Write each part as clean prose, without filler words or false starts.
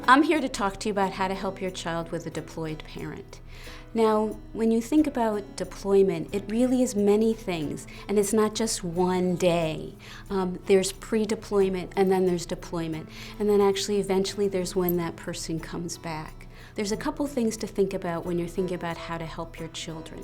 I'm here to talk to you about how to help your child with a deployed parent. Now, when you think about deployment, it really is many things, and it's not just one day. There's pre-deployment, and then there's deployment, and then actually eventually there's when that person comes back. There's a couple things to think about when you're thinking about how to help your children.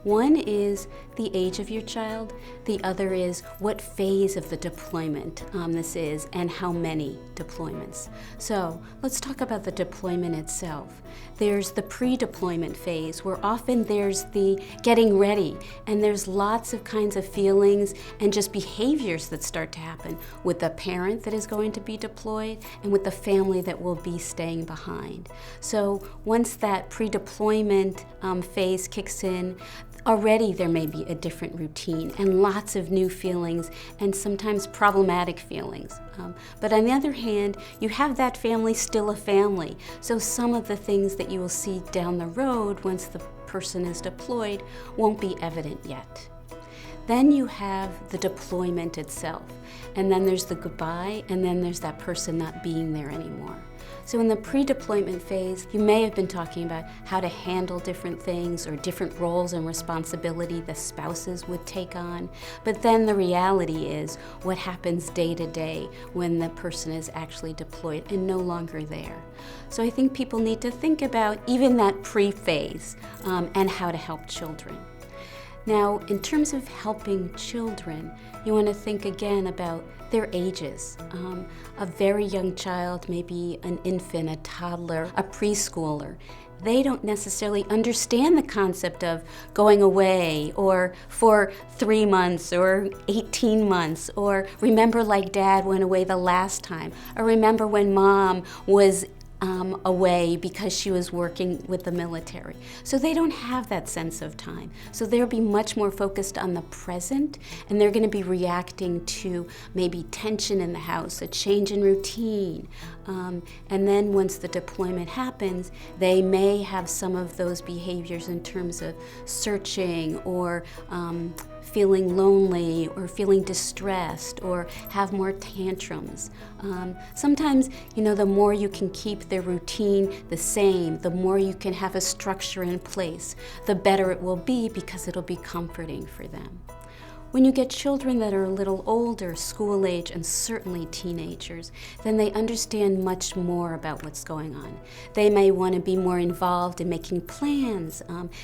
One is the age of your child. The other is what phase of the deployment this is and how many deployments. So let's talk about the deployment itself. There's the pre-deployment phase where often there's the getting ready, and there's lots of kinds of feelings and just behaviors that start to happen with the parent that is going to be deployed and with the family that will be staying behind. So once that pre-deployment phase kicks in, already there may be a different routine and lots of new feelings and sometimes problematic feelings. But on the other hand, you have that family still a family. So some of the things that you will see down the road once the person is deployed won't be evident yet. Then you have the deployment itself, and then there's the goodbye, and then there's that person not being there anymore. So in the pre-deployment phase, you may have been talking about how to handle different things or different roles and responsibility the spouses would take on. But then the reality is what happens day to day when the person is actually deployed and no longer there. So I think people need to think about even that pre-phase and how to help children. Now, in terms of helping children, you want to think again about their ages. A very young child, maybe an infant, a toddler, a preschooler, they don't necessarily understand the concept of going away or for 3 months or 18 months or remember like dad went away the last time or remember when mom was away because she was working with the military. So they don't have that sense of time. So they'll be much more focused on the present, and they're going to be reacting to maybe tension in the house, a change in routine. And then once the deployment happens, they may have some of those behaviors in terms of searching or feeling lonely or feeling distressed or have more tantrums. Sometimes, the more you can keep their routine the same, the more you can have a structure in place, the better it will be because it'll be comforting for them. When you get children that are a little older, school age, and certainly teenagers, then they understand much more about what's going on. They may want to be more involved in making plans,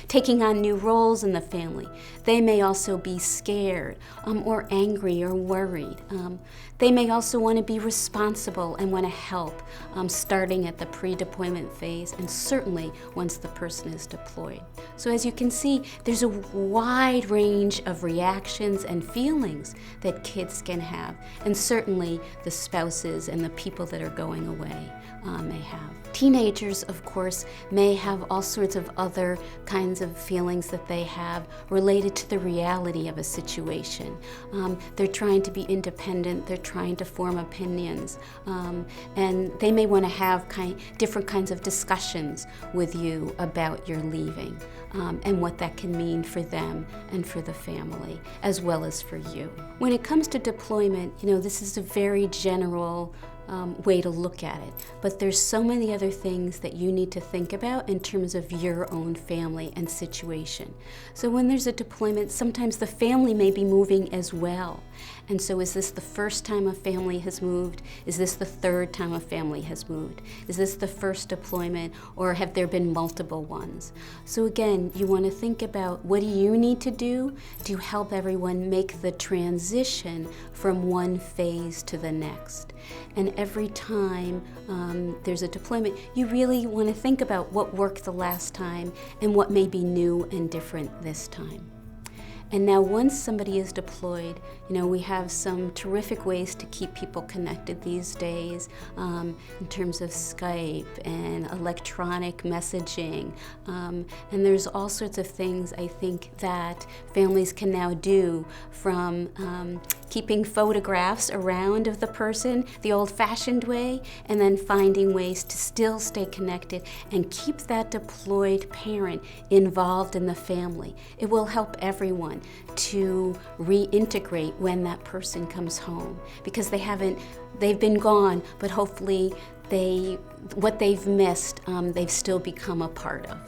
taking on new roles in the family. They may also be scared or angry or worried. They may also want to be responsible and want to help, starting at the pre-deployment phase and certainly once the person is deployed. So as you can see, there's a wide range of reactions and feelings that kids can have, and certainly the spouses and the people that are going away may have. Teenagers, of course, may have all sorts of other kinds of feelings that they have related to the reality of a situation. They're trying to be independent, they're trying to form opinions, and they may want to have different kinds of discussions with you about your leaving and what that can mean for them and for the family, as well as for you. When it comes to deployment, this is a very general way to look at it. But there's so many other things that you need to think about in terms of your own family and situation. So when there's a deployment, sometimes the family may be moving as well. And so is this the first time a family has moved? Is this the third time a family has moved? Is this the first deployment, or have there been multiple ones? So again, you want to think about what do you need to do to help everyone make the transition from one phase to the next. And every time there's a deployment, you really want to think about what worked the last time and what may be new and different this time. And now once somebody is deployed, we have some terrific ways to keep people connected these days in terms of Skype and electronic messaging. And there's all sorts of things I think that families can now do, from keeping photographs around of the person the old-fashioned way, and then finding ways to still stay connected and keep that deployed parent involved in the family. It will help everyone. to reintegrate when that person comes home, because they've been gone, but hopefully what they've missed, they've still become a part of.